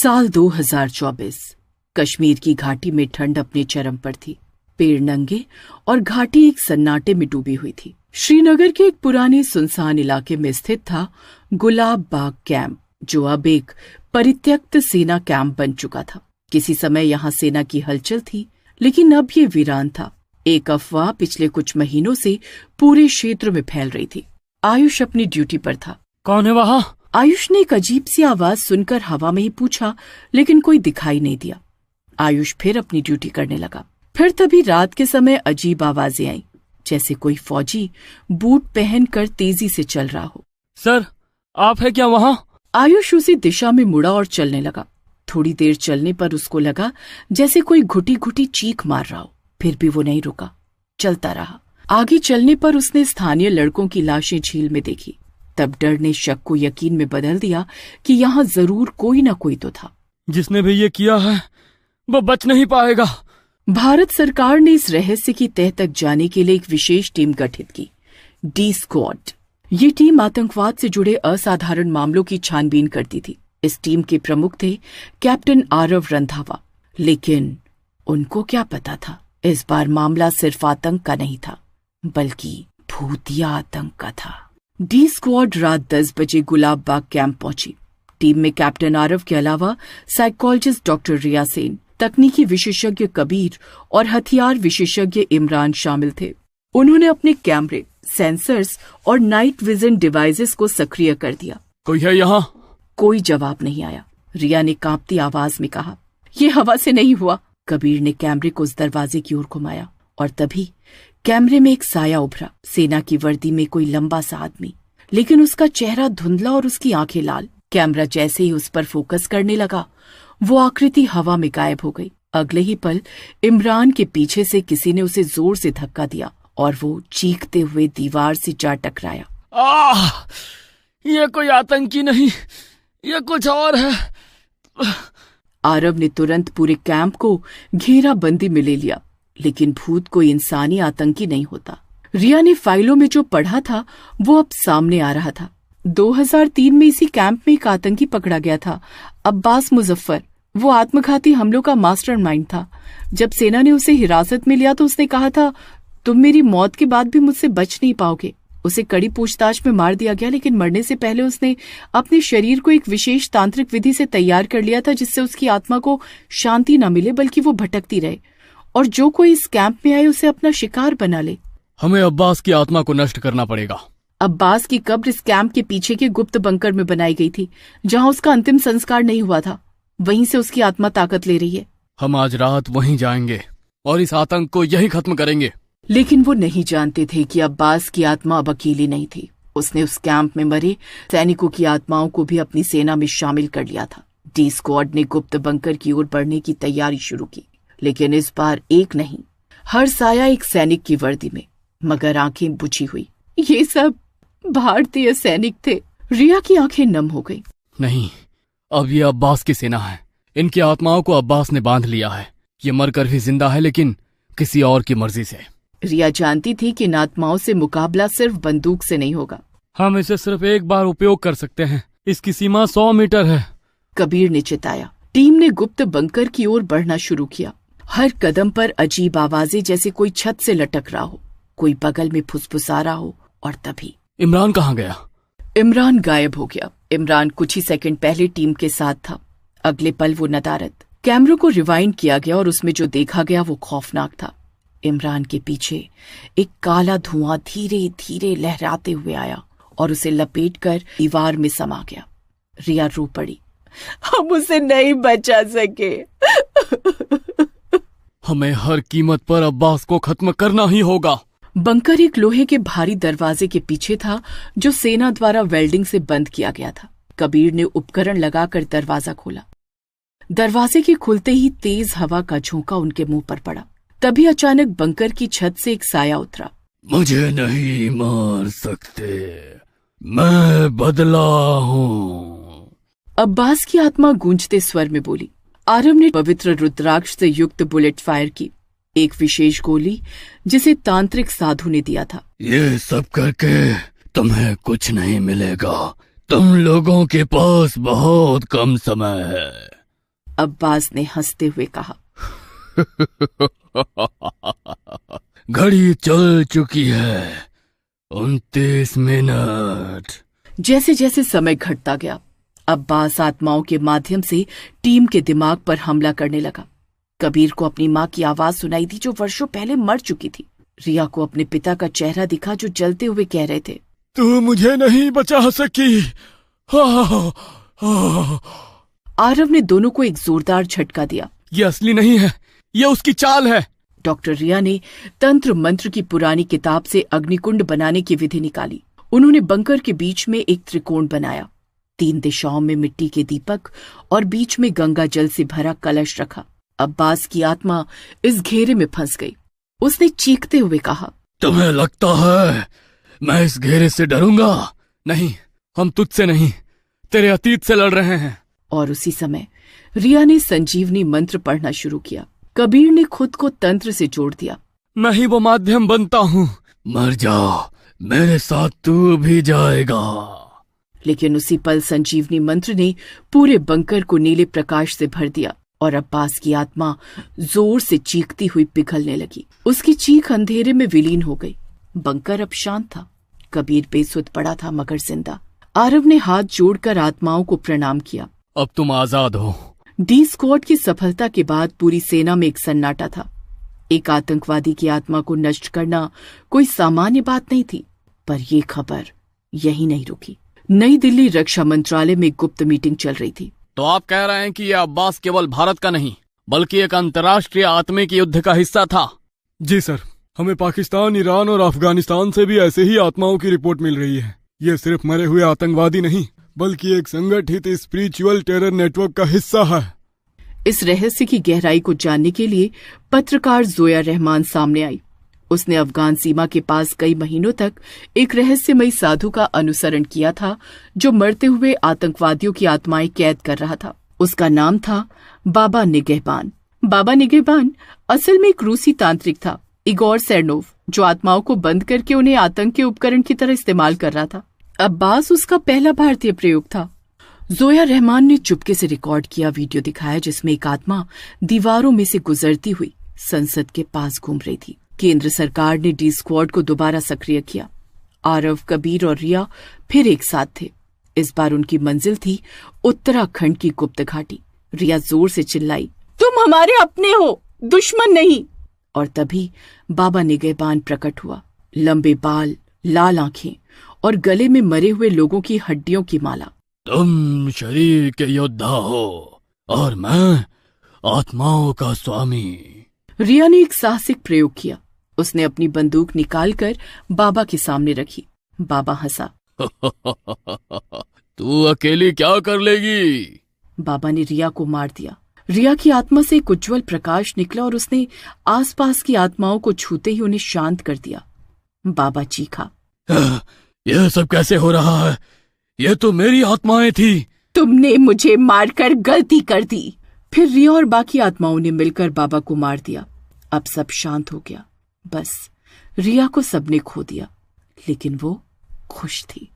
साल 2024। कश्मीर की घाटी में ठंड अपने चरम पर थी। पेड़ नंगे और घाटी एक सन्नाटे में डूबी हुई थी। श्रीनगर के एक पुराने सुनसान इलाके में स्थित था गुलाब बाग कैंप, जो अब एक परित्यक्त सेना कैंप बन चुका था। किसी समय यहाँ सेना की हलचल थी, लेकिन अब ये वीरान था। एक अफवाह पिछले कुछ महीनों से पूरे क्षेत्र में फैल रही थी। आयुष अपनी ड्यूटी पर था। कौन है वहाँ? आयुष ने एक अजीब सी आवाज सुनकर हवा में ही पूछा, लेकिन कोई दिखाई नहीं दिया। आयुष फिर अपनी ड्यूटी करने लगा। फिर तभी रात के समय अजीब आवाजें आईं, जैसे कोई फौजी बूट पहनकर तेजी से चल रहा हो। सर, आप है क्या वहाँ? आयुष उसी दिशा में मुड़ा और चलने लगा। थोड़ी देर चलने पर उसको लगा जैसे कोई घुटी घुटी चीख मार रहा हो। फिर भी वो नहीं रुका, चलता रहा। आगे चलने पर उसने स्थानीय लड़कों की लाशें झील में देखी। तब डर ने शक को यकीन में बदल दिया कि यहाँ जरूर कोई न कोई तो था। जिसने भी ये किया है वो बच नहीं पाएगा। भारत सरकार ने इस रहस्य की तह तक जाने के लिए एक विशेष टीम गठित की, डी स्क्वाड। ये टीम आतंकवाद से जुड़े असाधारण मामलों की छानबीन करती थी। इस टीम के प्रमुख थे कैप्टन आरव रंधावा। लेकिन उनको क्या पता था, इस बार मामला सिर्फ आतंक का नहीं था, बल्कि भूतिया आतंक का था। डी स्क्वाड रात 10 बजे गुलाब बाग कैंप पहुंची। टीम में कैप्टन आरव के अलावा साइकोलॉजिस्ट डॉक्टर रिया सेन, तकनीकी विशेषज्ञ कबीर और हथियार विशेषज्ञ इमरान शामिल थे। उन्होंने अपने कैमरे, सेंसर्स और नाइट विजन डिवाइसेस को सक्रिय कर दिया। कोई है यहाँ? कोई जवाब नहीं आया। रिया ने कांपती आवाज में कहा, ये हवा से नहीं हुआ। कबीर ने कैमरे को उस दरवाजे की ओर घुमाया और तभी कैमरे में एक साया उभरा। सेना की वर्दी में कोई लंबा सा आदमी, लेकिन उसका चेहरा धुंधला और उसकी आंखें लाल। कैमरा जैसे ही उस पर फोकस करने लगा, वो आकृति हवा में गायब हो गई। अगले ही पल इमरान के पीछे से किसी ने उसे जोर से धक्का दिया और वो चीखते हुए दीवार से जा टकराया। ये कोई आतंकी नहीं, ये कुछ और है। आरव ने तुरंत पूरे कैंप को घेराबंदी में ले लिया, लेकिन भूत कोई इंसानी आतंकी नहीं होता। रिया ने फाइलों में जो पढ़ा था वो अब सामने आ रहा था। 2003 में इसी कैंप में एक आतंकी पकड़ा गया था, अब्बास मुजफ्फर। वो आत्मघाती हमलों का मास्टरमाइंड था। जब सेना ने उसे हिरासत में लिया तो उसने कहा था, तुम मेरी मौत के बाद भी मुझसे बच नहीं पाओगे। उसे कड़ी पूछताछ में मार दिया गया, लेकिन मरने से पहले उसने अपने शरीर को एक विशेष तांत्रिक विधि से तैयार कर लिया था, जिससे उसकी आत्मा को शांति न मिले, बल्कि वो भटकती रहे और जो कोई इस कैंप में आए उसे अपना शिकार बना ले। हमें अब्बास की आत्मा को नष्ट करना पड़ेगा। अब्बास की कब्र इस कैंप के पीछे के गुप्त बंकर में बनाई गई थी, जहाँ उसका अंतिम संस्कार नहीं हुआ था। वहीं से उसकी आत्मा ताकत ले रही है। हम आज रात वहीं जाएंगे और इस आतंक को यहीं खत्म करेंगे। लेकिन वो नहीं जानते थे कि अब्बास की आत्मा अब अकेली नहीं थी। उसने उस कैंप में मरे सैनिकों की आत्माओं को भी अपनी सेना में शामिल कर लिया था। डी स्क्वाड ने गुप्त बंकर की ओर बढ़ने की तैयारी शुरू की, लेकिन इस बार एक नहीं, हर साया एक सैनिक की वर्दी में, मगर आंखें बुझी हुई। ये सब भारतीय सैनिक थे। रिया की आंखें नम हो गई। नहीं, अब ये अब्बास की सेना है। इनकी आत्माओं को अब्बास ने बांध लिया है। ये मरकर भी जिंदा है, लेकिन किसी और की मर्जी से। रिया जानती थी कि इन आत्माओं से मुकाबला सिर्फ बंदूक से नहीं होगा। हम इसे सिर्फ एक बार उपयोग कर सकते हैं। इसकी सीमा 100 मीटर है। कबीर ने चिताया। टीम ने गुप्त बंकर की ओर बढ़ना शुरू किया। हर कदम पर अजीब आवाजें, जैसे कोई छत से लटक रहा हो, कोई बगल में फुसफुसा रहा हो। और तभी इमरान कहाँ गया? इमरान गायब हो गया। इमरान कुछ ही सेकंड पहले टीम के साथ था। अगले पल वो नदारद। कैमरों को रिवाइंड किया गया और उसमें जो देखा गया वो खौफनाक था। इमरान के पीछे एक काला धुआं धीरे धीरे लहराते हुए आया और उसे लपेटकर दीवार में समा गया। रिया रो पड़ी। हम उसे नहीं बचा सके। हमें हर कीमत पर अब्बास को खत्म करना ही होगा। बंकर एक लोहे के भारी दरवाजे के पीछे था, जो सेना द्वारा वेल्डिंग से बंद किया गया था। कबीर ने उपकरण लगाकर दरवाजा खोला। दरवाजे के खुलते ही तेज हवा का झोंका उनके मुंह पर पड़ा। तभी अचानक बंकर की छत से एक साया उतरा। मुझे नहीं मार सकते, मैं बदला हूँ। अब्बास की आत्मा गूंजते स्वर में बोली। आरव ने पवित्र रुद्राक्ष से युक्त बुलेट फायर की, एक विशेष गोली जिसे तांत्रिक साधु ने दिया था। ये सब करके तुम्हें कुछ नहीं मिलेगा। तुम लोगों के पास बहुत कम समय है। अब्बास ने हंसते हुए कहा। घड़ी चल चुकी है, 29 मिनट। जैसे जैसे समय घटता गया, अब्बास आत्माओं के माध्यम से टीम के दिमाग पर हमला करने लगा। कबीर को अपनी माँ की आवाज सुनाई दी जो वर्षों पहले मर चुकी थी। रिया को अपने पिता का चेहरा दिखा जो जलते हुए कह रहे थे, तू मुझे नहीं बचा सकी। आरव ने दोनों को एक जोरदार झटका दिया। ये असली नहीं है, ये उसकी चाल है। डॉक्टर रिया ने तंत्र मंत्र की पुरानी किताब से अग्निकुंड बनाने की विधि निकाली। उन्होंने बंकर के बीच में एक त्रिकोण बनाया, 3 दिशाओं में मिट्टी के दीपक और बीच में गंगा जल से भरा कलश रखा। अब्बास की आत्मा इस घेरे में फंस गई। उसने चीखते हुए कहा, तुम्हें लगता है मैं इस घेरे से डरूंगा? नहीं, हम तुझसे नहीं, तेरे अतीत से लड़ रहे हैं। और उसी समय रिया ने संजीवनी मंत्र पढ़ना शुरू किया। कबीर ने खुद को तंत्र से जोड़ दिया। मैं ही वो माध्यम बनता हूँ। मर जा, मेरे साथ तू भी जाएगा। लेकिन उसी पल संजीवनी मंत्र ने पूरे बंकर को नीले प्रकाश से भर दिया और अब्बास की आत्मा जोर से चीखती हुई पिघलने लगी। उसकी चीख अंधेरे में विलीन हो गई। बंकर अब शांत था। कबीर बेसुध पड़ा था मगर जिंदा। आरव ने हाथ जोड़कर आत्माओं को प्रणाम किया। अब तुम आजाद हो। डी स्क्वाड की सफलता के बाद पूरी सेना में एक सन्नाटा था। एक आतंकवादी की आत्मा को नष्ट करना कोई सामान्य बात नहीं थी। पर यह खबर यही नहीं रुकी। नई दिल्ली रक्षा मंत्रालय में गुप्त मीटिंग चल रही थी। तो आप कह रहे हैं कि यह अब्बास केवल भारत का नहीं बल्कि एक अंतर्राष्ट्रीय आत्मिक युद्ध का हिस्सा था? जी सर, हमें पाकिस्तान, ईरान और अफगानिस्तान से भी ऐसे ही आत्माओं की रिपोर्ट मिल रही है। ये सिर्फ मरे हुए आतंकवादी नहीं बल्कि एक संगठित स्पिरिचुअल टेरर नेटवर्क का हिस्सा है। इस रहस्य की गहराई को जानने के लिए पत्रकार जोया रहमान सामने आई। उसने अफगान सीमा के पास कई महीनों तक एक रहस्यमयी साधु का अनुसरण किया था जो मरते हुए आतंकवादियों की आत्माएं कैद कर रहा था। उसका नाम था बाबा निगहबान। बाबा निगहबान असल में एक रूसी तांत्रिक था, इगोर सेरनोव, जो आत्माओं को बंद करके उन्हें आतंक के उपकरण की तरह इस्तेमाल कर रहा था। अब्बास उसका पहला भारतीय प्रयोग था। जोया रहमान ने चुपके से रिकॉर्ड किया वीडियो दिखाया जिसमें एक आत्मा दीवारों में से गुजरती हुई संसद के पास घूम रही थी। केंद्र सरकार ने डी स्क्वाड को दोबारा सक्रिय किया। आरव, कबीर और रिया फिर एक साथ थे। इस बार उनकी मंजिल थी उत्तराखंड की गुप्त घाटी। रिया जोर से चिल्लाई, तुम हमारे अपने हो, दुश्मन नहीं। और तभी बाबा निगहबान प्रकट हुआ। लंबे बाल, लाल आंखें और गले में मरे हुए लोगों की हड्डियों की माला। तुम शरीर के योद्धा हो और मैं आत्माओं का स्वामी। रिया ने एक साहसिक प्रयोग किया। उसने अपनी बंदूक निकालकर बाबा के सामने रखी। बाबा हंसा। तू अकेली क्या कर लेगी? बाबा ने रिया को मार दिया। रिया की आत्मा से एक उज्ज्वल प्रकाश निकला और उसने आसपास की आत्माओं को छूते ही उन्हें शांत कर दिया। बाबा चीखा, यह सब कैसे हो रहा है? ये तो मेरी आत्माएं थी। तुमने मुझे मारकर गलती कर दी। फिर रिया और बाकी आत्माओं ने मिलकर बाबा को मार दिया। अब सब शांत हो गया। बस रिया को सबने खो दिया, लेकिन वो खुश थी।